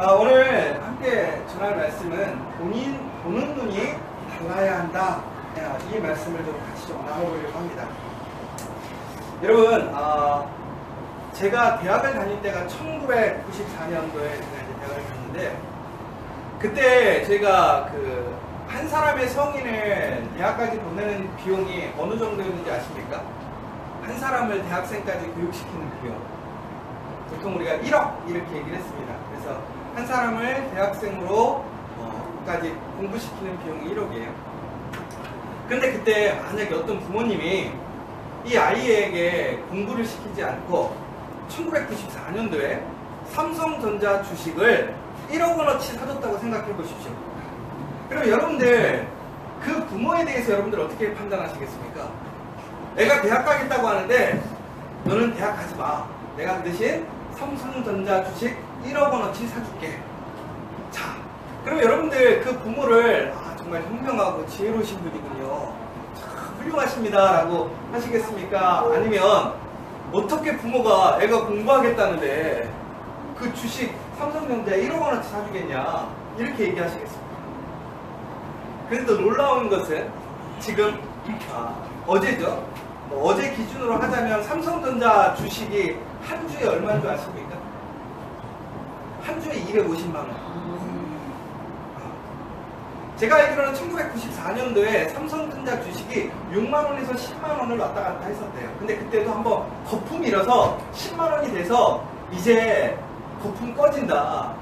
오늘 함께 전할 말씀은 보는 눈이 달라야 한다. 이 말씀을 좀 같이 좀 나눠보려고 합니다. 여러분, 제가 대학을 다닐 때가 1994년도에 제가 이제 대학을 갔는데, 그때 저희가 한 사람의 성인을 대학까지 보내는 비용이 어느 정도였는지 아십니까? 한 사람을 대학생까지 교육시키는 비용. 보통 우리가 1억 이렇게 얘기를 했습니다. 그래서 한 사람을 대학생으로 까지 공부시키는 비용이 1억이에요. 그런데 그때 만약에 어떤 부모님이 이 아이에게 공부를 시키지 않고 1994년도에 삼성전자 주식을 1억 원어치 사줬다고 생각해 보십시오. 그럼 여러분들 그 부모에 대해서 여러분들 어떻게 판단하시겠습니까? 애가 대학 가겠다고 하는데 너는 대학 가지 마. 내가 그 대신 삼성전자 주식 1억 원어치 사줄게. 자, 그럼 여러분들 그 부모를 정말 현명하고 지혜로우신 분이군요. 참 훌륭하십니다 라고 하시겠습니까? 아니면 어떻게 부모가 애가 공부하겠다는데 그 주식 삼성전자 1억 원어치 사주겠냐 이렇게 얘기하시겠습니까? 그런데 놀라운 것은 지금 어제죠. 어제 기준으로 하자면 삼성전자 주식이 한 주에 얼마인 줄 아십니까? 한 주에 250만 원. 제가 알기로는 1994년도에 삼성전자 주식이 6만 원에서 10만 원을 왔다 갔다 했었대요. 근데 그때도 한번 거품이라서 10만 원이 돼서 이제 거품 꺼진다.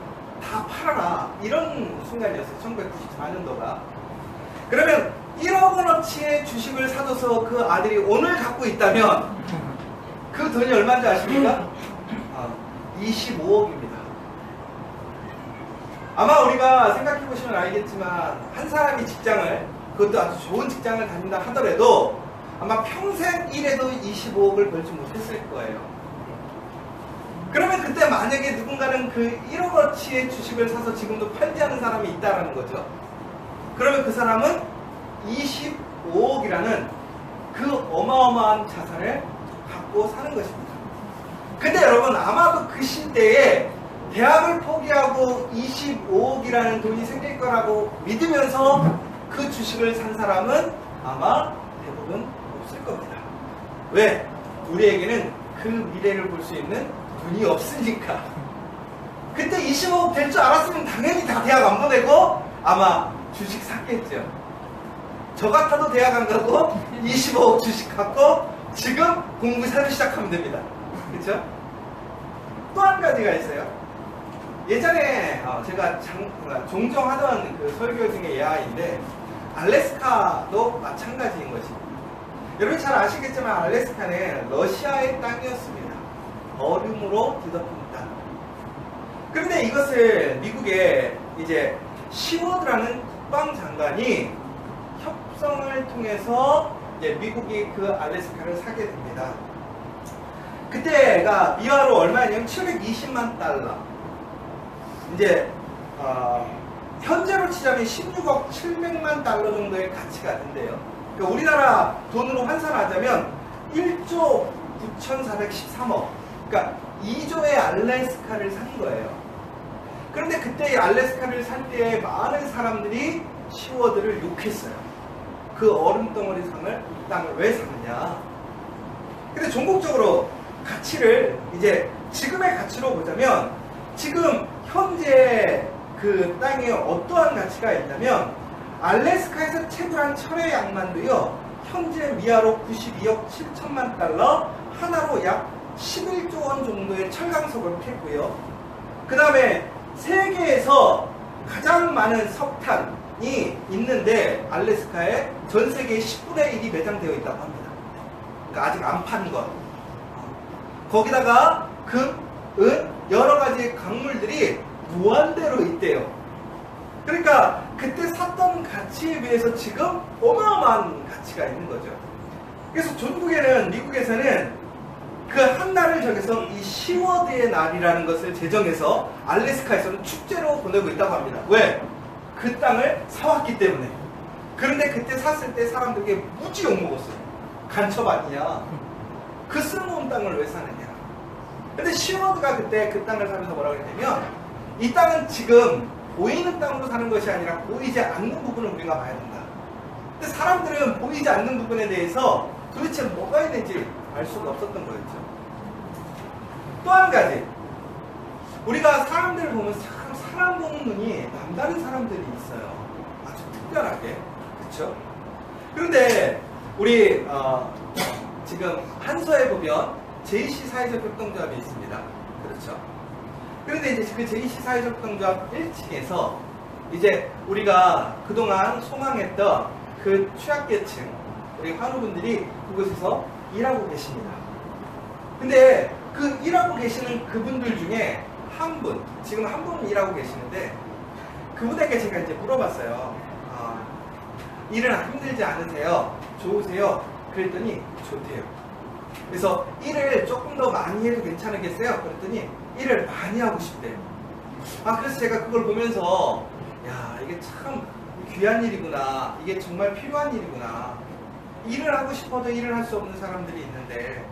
다 팔아라. 이런 순간이었어요. 1994년도가. 그러면 1억 원어치의 주식을 사줘서 그 아들이 오늘 갖고 있다면 그 돈이 얼마인지 아십니까? 25억입니다. 아마 우리가 생각해보시면 알겠지만 한 사람이 직장을, 그것도 아주 좋은 직장을 다닌다 하더라도 아마 평생 일해도 25억을 벌지 못했을 거예요. 그러면 그때 만약에 누군가는 그 1억어치의 주식을 사서 지금도 팔지 않은 사람이 있다는 거죠. 그러면 그 사람은 25억이라는 그 어마어마한 자산을 갖고 사는 것입니다. 근데 여러분, 아마도 그 시대에 대학을 포기하고 25억이라는 돈이 생길 거라고 믿으면서 그 주식을 산 사람은 아마 대부분 없을 겁니다. 왜? 우리에게는 그 미래를 볼 수 있는 돈이 없으니까. 그때 25억 될 줄 알았으면 당연히 다 대학 안 보내고 아마 주식 샀겠죠. 저 같아도 대학 안 가고 25억 주식 갖고 지금 공부 새로 시작하면 됩니다. 그렇죠? 또 한 가지가 있어요. 예전에 제가 종종 하던 그 설교 중에 예화인데, 알래스카도 마찬가지인 것입니다. 여러분 잘 아시겠지만 알래스카는 러시아의 땅이었습니다. 얼음으로 뒤덮인 땅. 그런데 이것을 미국의 이제 시워드라는 국방장관이 협상을 통해서 이제 미국이 그 알래스카를 사게 됩니다. 그때가 미화로 얼마냐면 720만 달러. 이제 현재로 치자면 16억 700만 달러 정도의 가치가 된대요. 그러니까 우리나라 돈으로 환산하자면 1조 9,413억. 그러니까 2조의 알래스카를 산 거예요. 그런데 그때 이 알래스카를 살 때에 많은 사람들이 시워드를 욕했어요. 그 얼음덩어리 땅을 왜 사느냐. 근데 종국적으로 가치를 이제 지금의 가치로 보자면, 지금 현재 그 땅에 어떠한 가치가 있냐면, 알래스카에서 채굴한 철의 양만도요, 현재 미화로 92억 7천만 달러, 하나로 약 11조 원 정도의 철강석을 캤고요. 그 다음에 세계에서 가장 많은 석탄이 있는데 알래스카에 전 세계의 10분의 1이 매장되어 있다고 합니다. 그러니까 아직 안 판 것. 거기다가 금, 은, 여러 가지 강물들이 무한대로 있대요. 그러니까 그때 샀던 가치에 비해서 지금 어마어마한 가치가 있는 거죠. 그래서 전국에는, 미국에서는 그 한 날을 정해서 이 시워드의 날이라는 것을 제정해서 알래스카에서는 축제로 보내고 있다고 합니다. 왜? 그 땅을 사왔기 때문에. 그런데 그때 샀을 때 사람들에게 무지 욕먹었어요. 간첩 아니냐. 그 쓸모없는 땅을 왜 사느냐. 근데 시워드가 그때 그 땅을 사면서 뭐라고 했냐면, 이 땅은 지금 보이는 땅으로 사는 것이 아니라 보이지 않는 부분을 우리가 봐야 된다. 근데 사람들은 보이지 않는 부분에 대해서 도대체 뭐가 있는지 알 수가 없었던 거였죠. 또 한 가지, 우리가 사람들을 보면 참 사람 보는 눈이 남다른 사람들이 있어요. 아주 특별하게. 그렇죠? 그런데 우리 지금 한서에 보면 JC 사회적 협동조합이 있습니다. 그렇죠? 그런데 이제 그 JC 사회적 협동조합 1층에서 이제 우리가 그동안 소망했던 그 취약계층, 우리 환우분들이 그곳에서 일하고 계십니다. 근데 그 일하고 계시는 그분들 중에 한 분, 지금 한 분은 일하고 계시는데 그분에게 제가 이제 물어봤어요. 일은 힘들지 않으세요? 좋으세요? 그랬더니 좋대요. 그래서 일을 조금 더 많이 해도 괜찮으겠어요? 그랬더니 일을 많이 하고 싶대요. 그래서 제가 그걸 보면서 야, 이게 참 귀한 일이구나. 이게 정말 필요한 일이구나. 일을 하고 싶어도 일을 할 수 없는 사람들이 있는데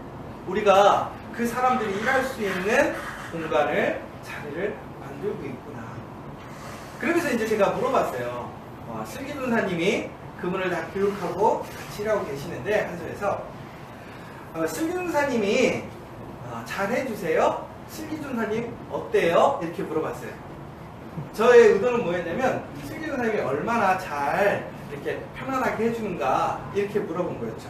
우리가 그 사람들이 일할 수 있는 공간을, 자리를 만들고 있구나. 그러면서 이제 제가 물어봤어요. 슬기준사님이 그분을 다 교육하고 같이 일하고 계시는데 한서에서 슬기준사님이 잘해주세요? 슬기준사님 어때요? 이렇게 물어봤어요. 저의 의도는 뭐였냐면 슬기준사님이 얼마나 잘 이렇게 편안하게 해주는가 이렇게 물어본 거였죠.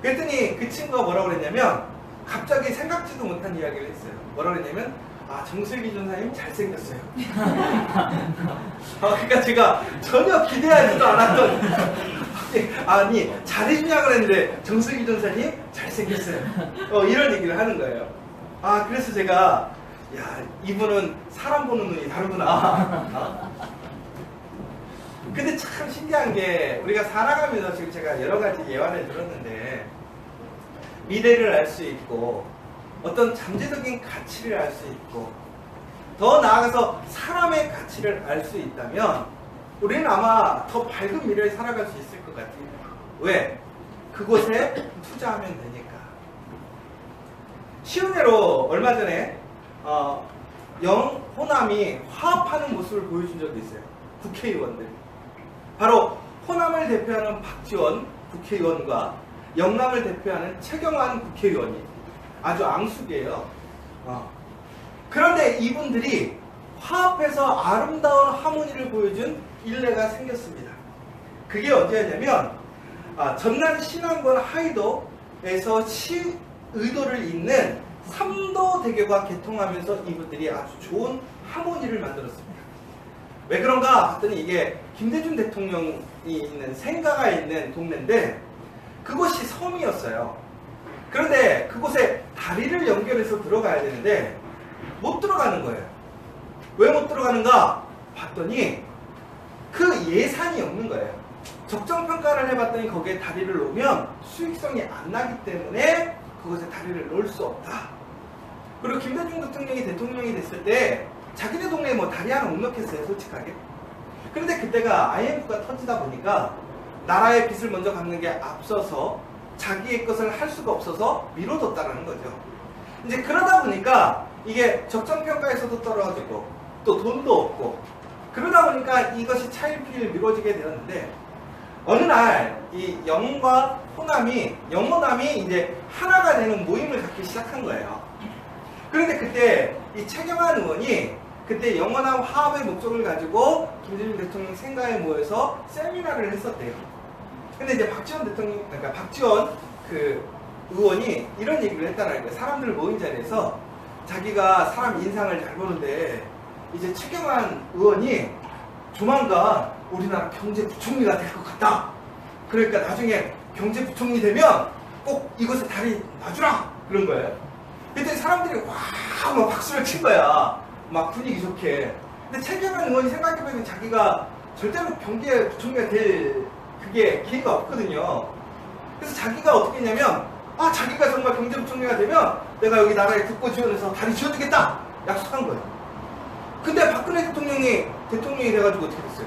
그랬더니 그 친구가 뭐라고 그랬냐면 갑자기 생각지도 못한 이야기를 했어요. 뭐라고 그랬냐면 정슬기 전사님 잘생겼어요. 그러니까 제가 전혀 기대하지도 않았던 아니 잘해주냐고 그랬는데 정슬기 전사님 잘생겼어요. 이런 얘기를 하는 거예요. 그래서 제가 야, 이분은 사람 보는 눈이 다르구나. 근데 참 신기한 게 우리가 살아가면서 지금 제가 여러 가지 예화를 들었는데 미래를 알 수 있고 어떤 잠재적인 가치를 알 수 있고 더 나아가서 사람의 가치를 알 수 있다면 우리는 아마 더 밝은 미래를 살아갈 수 있을 것 같아요. 왜? 그곳에 투자하면 되니까. 쉬운 예로 얼마 전에 영호남이 화합하는 모습을 보여준 적이 있어요. 국회의원들. 바로 호남을 대표하는 박지원 국회의원과 영남을 대표하는 최경환 국회의원이 아주 앙숙이에요. 그런데 이분들이 화합해서 아름다운 하모니를 보여준 일례가 생겼습니다. 그게 언제였냐면 전남 신안군 하이도에서 시의도를 잇는 삼도대교가 개통하면서 이분들이 아주 좋은 하모니를 만들었습니다. 왜 그런가 봤더니 이게 김대중 대통령이 있는 생가가 있는 동네인데 그곳이 섬이었어요. 그런데 그곳에 다리를 연결해서 들어가야 되는데 못 들어가는 거예요. 왜 못 들어가는가 봤더니 그 예산이 없는 거예요. 적정평가를 해봤더니 거기에 다리를 놓으면 수익성이 안 나기 때문에 그곳에 다리를 놓을 수 없다. 그리고 김대중 대통령이 됐을 때 자기네 동네에 뭐 다리 하나 못 넣겠어요, 솔직하게. 그런데 그때가 IMF가 터지다 보니까 나라의 빚을 먼저 갚는 게 앞서서 자기의 것을 할 수가 없어서 미뤄뒀다는 거죠. 이제 그러다 보니까 이게 적정평가에서도 떨어지고 또 돈도 없고 그러다 보니까 이것이 차일피일 미뤄지게 되었는데 어느 날 이 영과 영호남이 이제 하나가 되는 모임을 갖기 시작한 거예요. 그런데 그때 이 최경환 의원이 그때 영호남 화합의 목적을 가지고 김대중 대통령 생가에 모여서 세미나를 했었대요. 근데 이제 박지원 그 의원이 이런 얘기를 했다는 거예요. 사람들 모인 자리에서 자기가 사람 인상을 잘 보는데 이제 최경환 의원이 조만간 우리나라 경제부총리가 될 것 같다. 그러니까 나중에 경제부총리 되면 꼭 이곳에 다리 놔주라. 그런 거예요. 그때 사람들이 와 막 박수를 친 거야. 막 분위기 좋게. 근데 최경환 의원이 생각해보면 자기가 절대로 경제부총리가 될 그게 기회가 없거든요. 그래서 자기가 어떻게 했냐면 자기가 정말 경제부총리가 되면 내가 여기 나라에 국고 지원해서 다리 지어주겠다 약속한 거예요. 근데 박근혜 대통령이 돼가지고 어떻게 됐어요?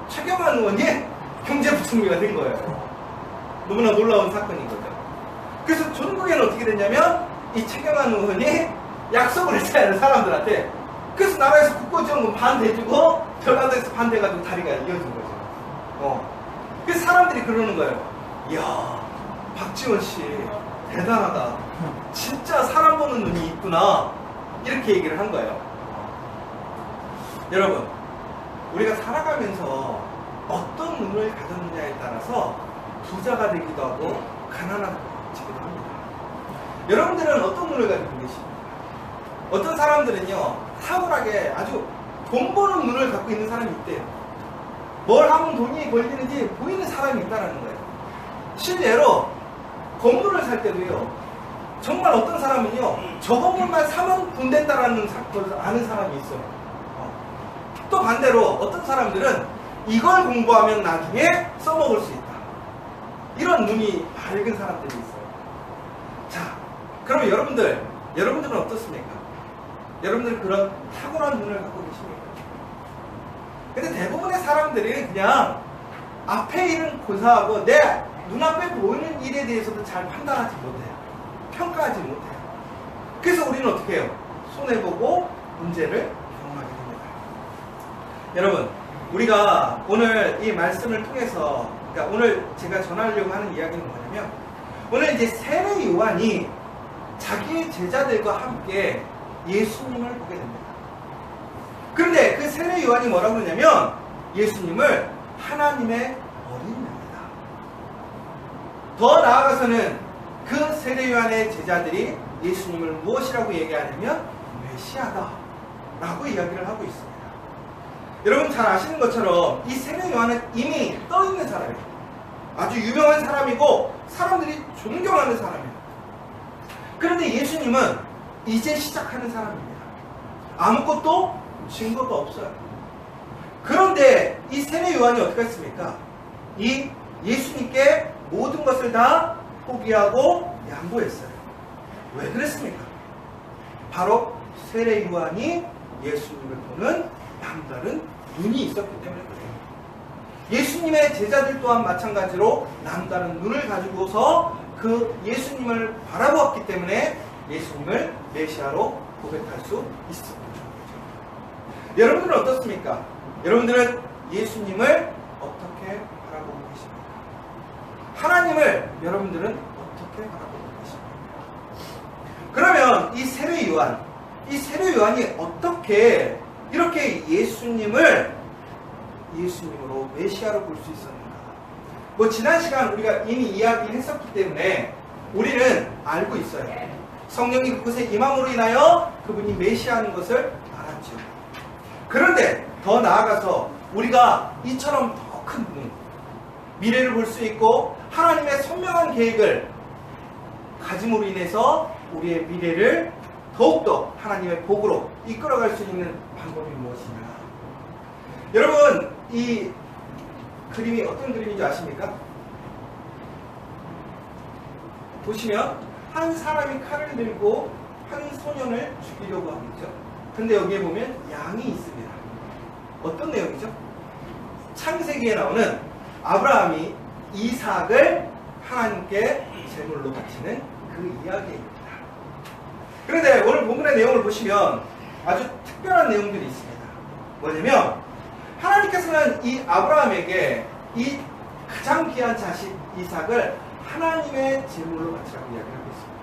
최경환 의원이 경제부총리가 된 거예요. 너무나 놀라운 사건인 거죠. 그래서 전국에는 어떻게 됐냐면 이 최경환 의원이 약속을 했잖아요, 사람들한테. 그래서 나라에서 이만큼 반 대주고 전라도에서 반 돼가지고 다리가 이어진 거죠. 그 사람들이 그러는 거예요. 이야, 박지원 씨 대단하다. 진짜 사람 보는 눈이 있구나. 이렇게 얘기를 한 거예요. 여러분, 우리가 살아가면서 어떤 눈을 가졌느냐에 따라서 부자가 되기도 하고 가난해지기도 합니다. 여러분들은 어떤 눈을 가지고 계십니까? 어떤 사람들은요, 탁월하게 아주 돈 버는 눈을 갖고 있는 사람이 있대요. 뭘 하면 돈이 벌리는지 보이는 사람이 있다는 거예요. 실제로 건물을 살 때도요, 정말 어떤 사람은요, 저 건물만 사면 돈 된다라는 걸 아는 사람이 있어요. 또 반대로 어떤 사람들은 이걸 공부하면 나중에 써먹을 수 있다. 이런 눈이 밝은 사람들이 있어요. 자, 그러면 여러분들은 어떻습니까? 여러분들은 그런 탁월한 눈을 갖고 계십니까? 근데 대부분의 사람들이 그냥 앞에 일은 고사하고 내 눈앞에 보이는 일에 대해서도 잘 판단하지 못해요. 평가하지 못해요. 그래서 우리는 어떻게 해요? 손해보고 문제를 경험하게 됩니다. 여러분, 우리가 오늘 이 말씀을 통해서, 그러니까 오늘 제가 전하려고 하는 이야기는 뭐냐면, 오늘 이제 세례 요한이 자기의 제자들과 함께 예수님을 보게 됩니다. 그런데 그 세례 요한이 뭐라고 그러냐면 예수님을 하나님의 어린입니다. 더 나아가서는 그 세례 요한의 제자들이 예수님을 무엇이라고 얘기하냐면 메시아다 라고 이야기를 하고 있습니다. 여러분 잘 아시는 것처럼 이 세례 요한은 이미 떠있는 사람이에요. 아주 유명한 사람이고 사람들이 존경하는 사람이에요. 그런데 예수님은 이제 시작하는 사람입니다. 아무것도 증거가 없어요. 그런데 이 세례 요한이 어떻게 했습니까? 이 예수님께 모든 것을 다 포기하고 양보했어요. 왜 그랬습니까? 바로 세례 요한이 예수님을 보는 남다른 눈이 있었기 때문에 그래요. 예수님의 제자들 또한 마찬가지로 남다른 눈을 가지고서 그 예수님을 바라보았기 때문에 예수님을 메시아로 고백할 수 있습니다. 여러분들은 어떻습니까? 여러분들은 예수님을 어떻게 바라보고 계십니까? 하나님을 여러분들은 어떻게 바라보고 계십니까? 그러면 이 세례 요한이 어떻게 이렇게 예수님으로 메시아로 볼 수 있었는가? 뭐 지난 시간 우리가 이미 이야기했었기 때문에 우리는 알고 있어요. 성령이 그곳에 임함으로 인하여 그분이 메시아하는 것을 알았죠. 그런데 더 나아가서 우리가 이처럼 더 큰 눈, 미래를 볼 수 있고 하나님의 선명한 계획을 가짐으로 인해서 우리의 미래를 더욱더 하나님의 복으로 이끌어갈 수 있는 방법이 무엇이냐? 여러분, 이 그림이 어떤 그림인지 아십니까? 보시면 한 사람이 칼을 들고 한 소년을 죽이려고 하고 있죠. 근데 여기에 보면 양이 있습니다. 어떤 내용이죠? 창세기에 나오는 아브라함이 이삭을 하나님께 제물로 바치는 그 이야기입니다. 그런데 오늘 본문의 내용을 보시면 아주 특별한 내용들이 있습니다. 뭐냐면 하나님께서는 이 아브라함에게 이 가장 귀한 자식 이삭을 하나님의 제물로 바치라고 이야기하고 있습니다.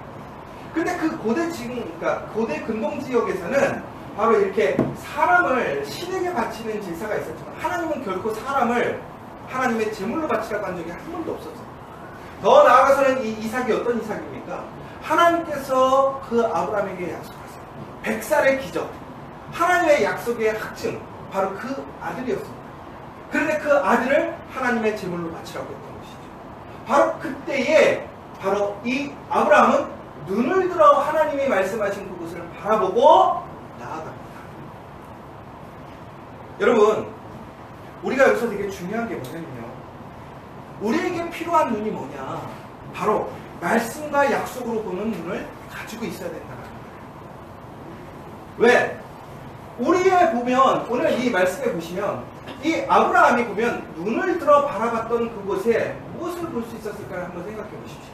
근데 그 그러니까 고대 근동 지역에서는 바로 이렇게 사람을 신에게 바치는 제사가 있었지만 하나님은 결코 사람을 하나님의 제물로 바치라고 한 적이 한 번도 없었어요. 더 나아가서는 이 이삭이 어떤 이삭입니까? 하나님께서 그 아브라함에게 약속하세요. 100살의 기적, 하나님의 약속의 확증, 바로 그 아들이었습니다. 그런데 그 아들을 하나님의 제물로 바치라고 했던 것이죠. 바로 그때에 바로 이 아브라함은 눈을 들어 하나님이 말씀하신 그곳을 바라보고 나아갑니다. 여러분, 우리가 여기서 되게 중요한 게 뭐냐면요, 우리에게 필요한 눈이 뭐냐? 바로 말씀과 약속으로 보는 눈을 가지고 있어야 된다는 거예요. 왜? 우리의 보면 오늘 이 말씀에 보시면 이 아브라함이 보면 눈을 들어 바라봤던 그곳에 무엇을 볼 수 있었을까 한번 생각해 보십시오.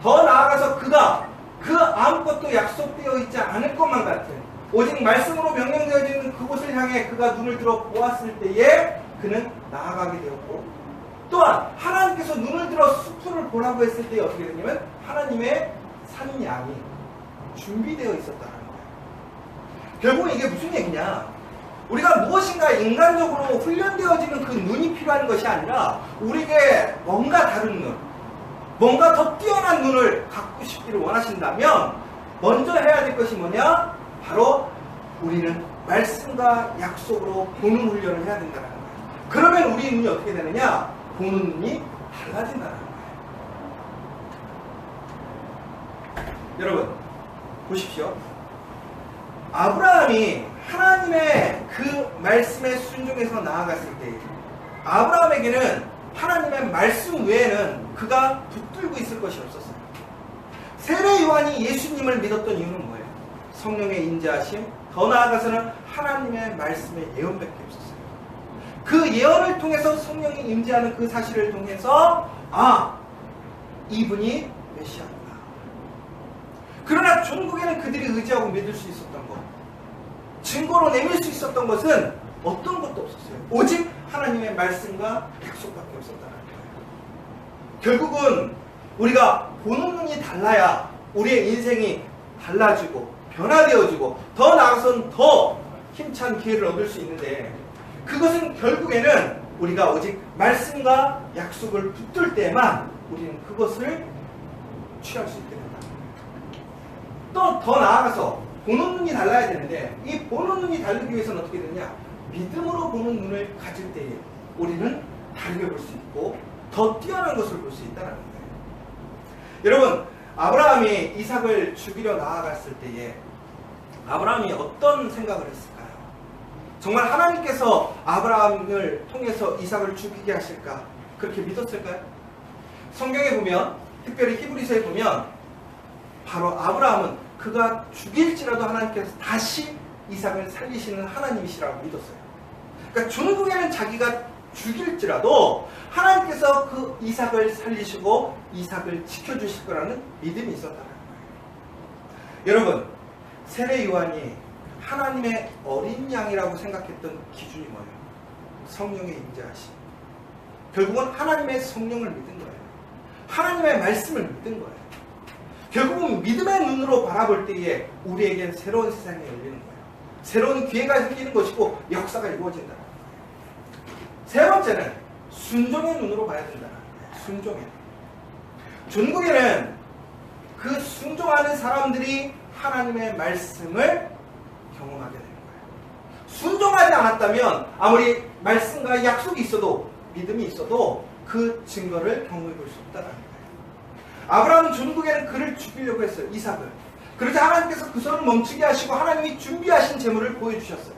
더 나아가서 그가 그 아무것도 약속되어 있지 않을 것만 같은 오직 말씀으로 명령되어지는 그가 눈을 들어 보았을 때에 그는 나아가게 되었고, 또한 하나님께서 눈을 들어 숲을 보라고 했을 때 어떻게 되냐면 하나님의 산 양이 준비되어 있었다는 거예요. 결국 이게 무슨 얘기냐? 우리가 무엇인가 인간적으로 훈련되어지는 그 눈이 필요한 것이 아니라 우리에게 뭔가 다른 눈, 뭔가 더 뛰어난 눈을 갖고 싶기를 원하신다면 먼저 해야 될 것이 뭐냐? 바로 우리는 말씀과 약속으로 보는 훈련을 해야 된다는 거예요. 그러면 우리 눈이 어떻게 되느냐? 보는 눈이 달라진다는 거예요. 여러분 보십시오. 아브라함이 하나님의 그 말씀에 순종해서 나아갔을 때 아브라함에게는 하나님의 말씀 외에는 그가 붙들고 있을 것이 없었어요. 세례 요한이 예수님을 믿었던 이유는 뭐예요? 성령의 인자하심, 더 나아가서는 하나님의 말씀의 예언밖에 없었어요. 그 예언을 통해서 성령이 임재하는 그 사실을 통해서 이분이 메시아구나. 그러나 종국에는 그들이 의지하고 믿을 수 있었던 것, 증거로 내밀 수 있었던 것은 어떤 것도 없었어요. 오직 하나님의 말씀과 약속밖에 없었다는 거예요. 결국은 우리가 보는 눈이 달라야 우리의 인생이 달라지고 변화되어지고 더 나아가서는 더 힘찬 기회를 얻을 수 있는데, 그것은 결국에는 우리가 오직 말씀과 약속을 붙들 때만 우리는 그것을 취할 수 있게 된다. 또 더 나아가서 보는 눈이 달라야 되는데, 이 보는 눈이 다르기 위해서는 어떻게 되냐? 믿음으로 보는 눈을 가질 때에 우리는 다르게 볼 수 있고 더 뛰어난 것을 볼 수 있다는 거예요. 여러분, 아브라함이 이삭을 죽이려 나아갔을 때에 아브라함이 어떤 생각을 했을까요? 정말 하나님께서 아브라함을 통해서 이삭을 죽이게 하실까? 그렇게 믿었을까요? 성경에 보면, 특별히 히브리서에 보면 바로 아브라함은 그가 죽일지라도 하나님께서 다시 이삭을 살리시는 하나님이시라고 믿었어요. 그러니까 종국에는 자기가 죽일지라도 하나님께서 그 이삭을 살리시고 이삭을 지켜주실 거라는 믿음이 있었다는 거예요. 여러분, 세례 요한이 하나님의 어린 양이라고 생각했던 기준이 뭐예요? 성령의 임재하심. 결국은 하나님의 성령을 믿은 거예요. 하나님의 말씀을 믿은 거예요. 결국은 믿음의 눈으로 바라볼 때에 우리에겐 새로운 세상이 열리는 거예요. 새로운 기회가 생기는 것이고 역사가 이루어진다는 거예요. 세 번째는 순종의 눈으로 봐야 된다는 거예요. 순종의. 종국에는 그 순종하는 사람들이 하나님의 말씀을 경험하게 되는 거예요. 순종하지 않았다면 아무리 말씀과 약속이 있어도, 믿음이 있어도 그 증거를 경험해 볼 수 없다는 거예요. 아브라함은 종국에는 그를 죽이려고 했어요. 이삭을. 그러자 하나님께서 그 손을 멈추게 하시고 하나님이 준비하신 제물을 보여주셨어요.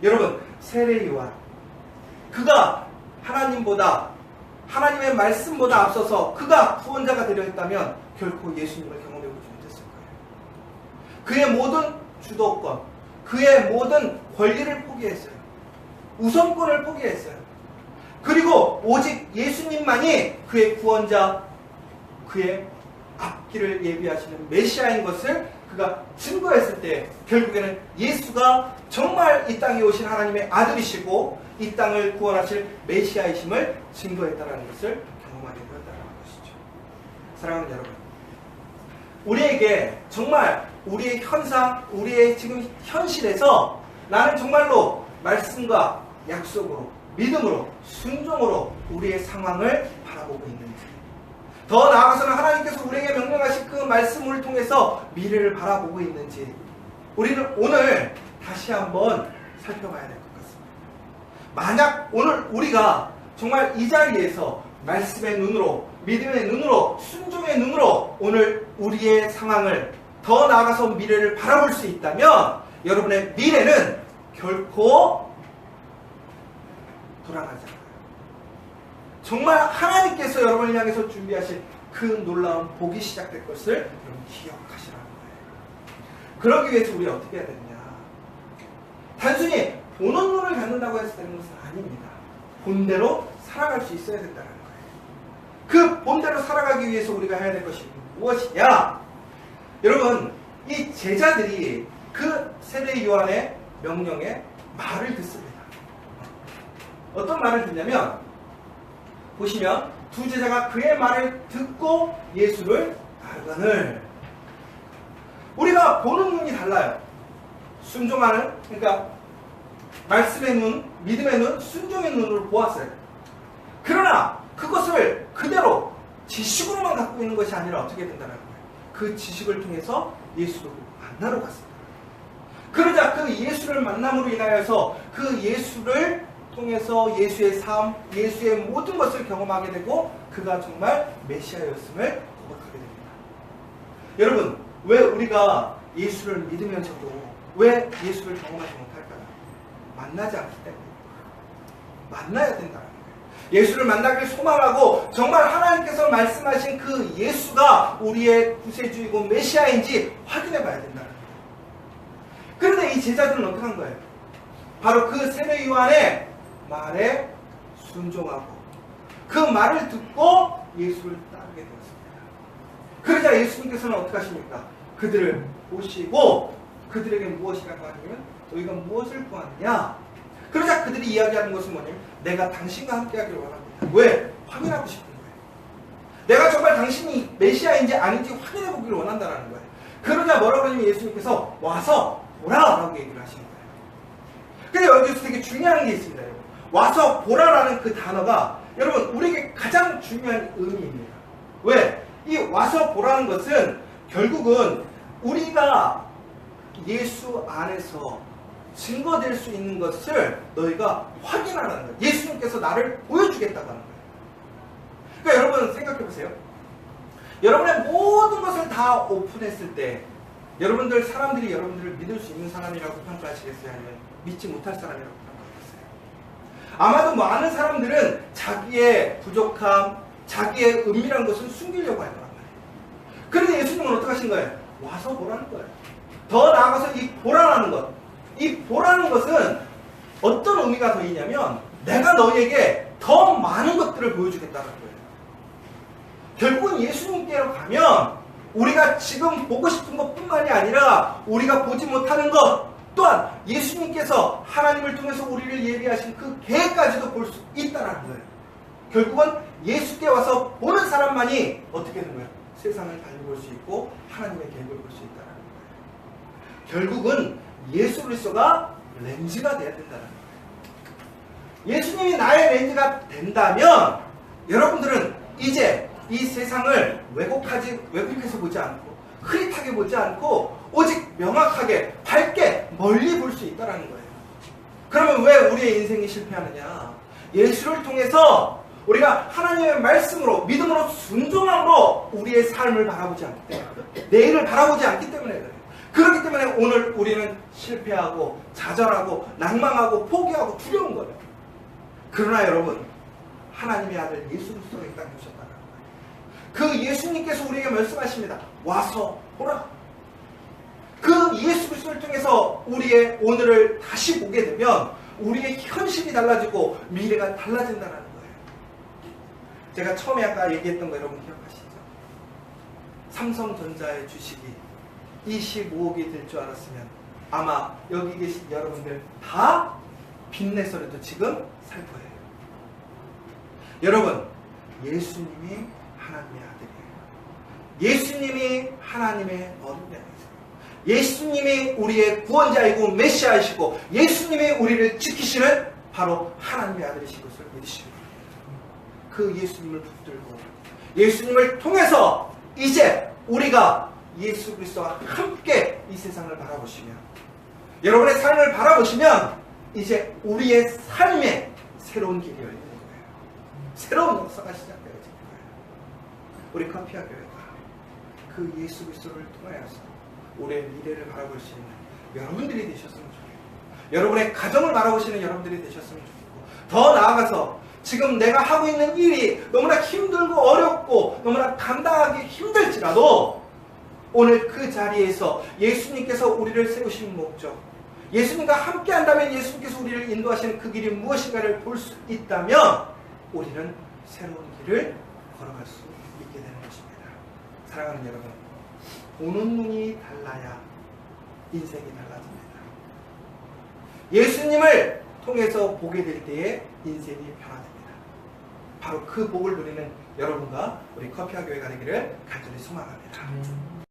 여러분, 세례 요한, 그가 하나님보다, 하나님의 말씀보다 앞서서 그가 구원자가 되려 했다면 결코 예수님을 경험해 보지 못했을 거예요. 그의 모든 주도권, 그의 모든 권리를 포기했어요. 우선권을 포기했어요. 그리고 오직 예수님만이 그의 구원자, 그의 앞길을 예비하시는 메시아인 것을 그가 증거했을 때 결국에는 예수가 정말 이 땅에 오신 하나님의 아들이시고 이 땅을 구원하실 메시아이심을 증거했다는 것을 경험하게 되었다는 것이죠. 사랑하는 여러분, 우리에게 정말 우리의 현상, 우리의 지금 현실에서 나는 정말로 말씀과 약속으로, 믿음으로, 순종으로 우리의 상황을 바라보고 있는지, 더 나아가서는 하나님께서 우리에게 명령하신 그 말씀을 통해서 미래를 바라보고 있는지 우리는 오늘 다시 한번 살펴봐야 될 것 같습니다. 만약 오늘 우리가 정말 이 자리에서 말씀의 눈으로, 믿음의 눈으로, 순종의 눈으로 오늘 우리의 상황을, 더 나아가서 미래를 바라볼 수 있다면 여러분의 미래는 결코 불안하지 않아요. 정말 하나님께서 여러분을 향해서 준비하신 그 놀라운 복이 시작될 것을 여러분 기억하시라는 거예요. 그러기 위해서 우리가 어떻게 해야 되느냐? 단순히 보는 눈을 갖는다고 해서 되는 것은 아닙니다. 본대로 살아갈 수 있어야 된다는 거예요. 그 본대로 살아가기 위해서 우리가 해야 될 것이 무엇이냐? 여러분, 이 제자들이 그 세례 요한의 명령에 말을 듣습니다. 어떤 말을 듣냐면 보시면 두 제자가 그의 말을 듣고 예수를 따르거늘. 우리가 보는 눈이 달라요. 순종하는, 그러니까 말씀의 눈, 믿음의 눈, 순종의 눈으로 보았어요. 그러나 그것을 그대로 지식으로만 갖고 있는 것이 아니라 어떻게 된다는 거예요. 그 지식을 통해서 예수를 만나러 갔습니다. 그러자 그 예수를 만남으로 인하여서 그 예수를 통해서 예수의 삶, 예수의 모든 것을 경험하게 되고 그가 정말 메시아였음을 고백하게 됩니다. 여러분, 왜 우리가 예수를 믿으면서도 왜 예수를 경험하지 못할까요? 만나지 않기 때문에. 만나야 된다는 거예요. 예수를 만나길 소망하고 정말 하나님께서 말씀하신 그 예수가 우리의 구세주이고 메시아인지 확인해 봐야 된다는 거예요. 그런데 이 제자들은 어떻게 한 거예요? 바로 그 세례 요한의 말에 순종하고 그 말을 듣고 예수를 따르게 되었습니다. 그러자 예수님께서는 어떻게 하십니까? 그들을 보시고 그들에게 무엇이라고 하냐면 너희가 무엇을 구하느냐? 그러자 그들이 이야기하는 것은 뭐냐면 내가 당신과 함께 하기를 원합니다. 왜? 확인하고 싶은 거예요. 내가 정말 당신이 메시아인지 아닌지 확인해 보기를 원한다는 거예요. 그러자 뭐라고 하냐면 예수님께서 와서 보라라고 얘기를 하시는 거예요. 근데 여기서 되게 중요한 게 있습니다. 여러분. 와서 보라라는 그 단어가 여러분 우리에게 가장 중요한 의미입니다. 왜? 이 와서 보라는 것은 결국은 우리가 예수 안에서 증거될 수 있는 것을 너희가 확인하라는 거예요. 예수님께서 나를 보여주겠다고 하는 거예요. 그러니까 여러분 생각해 보세요. 여러분의 모든 것을 다 오픈했을 때 여러분들 사람들이 여러분들을 믿을 수 있는 사람이라고 평가하시겠어요? 아니면 믿지 못할 사람이라고 평가하겠어요? 아마도 많은 사람들은 자기의 부족함, 자기의 은밀한 것을 숨기려고 할 거란 말이에요. 그런데 예수님은 어떻게 하신 거예요? 와서 보라는 거예요. 더 나아가서 이 보라라는 것, 이 보라는 것은 어떤 의미가 더 있냐면 내가 너희에게 더 많은 것들을 보여주겠다는 거예요. 결국은 예수님께로 가면 우리가 지금 보고 싶은 것뿐만이 아니라 우리가 보지 못하는 것 또한 예수님께서 하나님을 통해서 우리를 예비하신 그 계획까지도 볼 수 있다는 거예요. 결국은 예수께 와서 보는 사람만이 어떻게 되는 거예요? 세상을 달리 볼 수 있고 하나님의 계획을 볼 수 있다는 거예요. 결국은 예수 그리스도가 렌즈가 돼야 된다는 거예요. 예수님이 나의 렌즈가 된다면 여러분들은 이제 이 세상을 왜곡해서 보지 않고 흐릿하게 보지 않고 오직 명확하게 밝게 멀리 볼 수 있다는 거예요. 그러면 왜 우리의 인생이 실패하느냐? 예수를 통해서 우리가 하나님의 말씀으로 믿음으로 순종함으로 우리의 삶을 바라보지 않기 때문에 내일을 바라보지 않기 때문에 그래요. 그렇기 때문에 오늘 우리는 실패하고 좌절하고 낭망하고 포기하고 두려운 거예요. 그러나 여러분 하나님의 아들 예수 그리스도가 이 땅에 오셨다는 거예요. 그 예수님께서 우리에게 말씀하십니다. 와서 보라. 그 예수 그리스도를 통해서 우리의 오늘을 다시 보게 되면 우리의 현실이 달라지고 미래가 달라진다는 거예요. 제가 처음에 아까 얘기했던 거 여러분 기억하시죠? 삼성전자의 주식이 25억이 될 줄 알았으면 아마 여기 계신 여러분들 다 빚내서라도 지금 살 거예요. 여러분, 예수님이 하나님의 아들이에요. 예수님이 하나님의 어린아이세요. 예수님이 우리의 구원자이고 메시아이시고 예수님이 우리를 지키시는 바로 하나님의 아들이신 것을 믿으시기 바랍니다. 그 예수님을 붙들고 예수님을 통해서 이제 우리가 예수 그리스도와 함께 이 세상을 바라보시면 여러분의 삶을 바라보시면 이제 우리의 삶에 새로운 길이 열리는 거예요. 새로운 역사가 시작되어질 거예요. 우리 커피와 교회가 그 예수 그리스도를 통하여서 우리의 미래를 바라볼 수 있는 여러분들이 되셨으면 좋겠고 여러분의 가정을 바라보시는 여러분들이 되셨으면 좋겠고 더 나아가서 지금 내가 하고 있는 일이 너무나 힘들고 어렵고 너무나 감당하기 힘들지라도 오늘 그 자리에서 예수님께서 우리를 세우신 목적 예수님과 함께 한다면 예수님께서 우리를 인도하시는 그 길이 무엇인가를 볼 수 있다면 우리는 새로운 길을 걸어갈 수 있게 되는 것입니다. 사랑하는 여러분, 보는 눈이 달라야 인생이 달라집니다. 예수님을 통해서 보게 될 때에 인생이 변화됩니다. 바로 그 복을 누리는 여러분과 우리 커피와 교회가 되기를 간절히 소망합니다.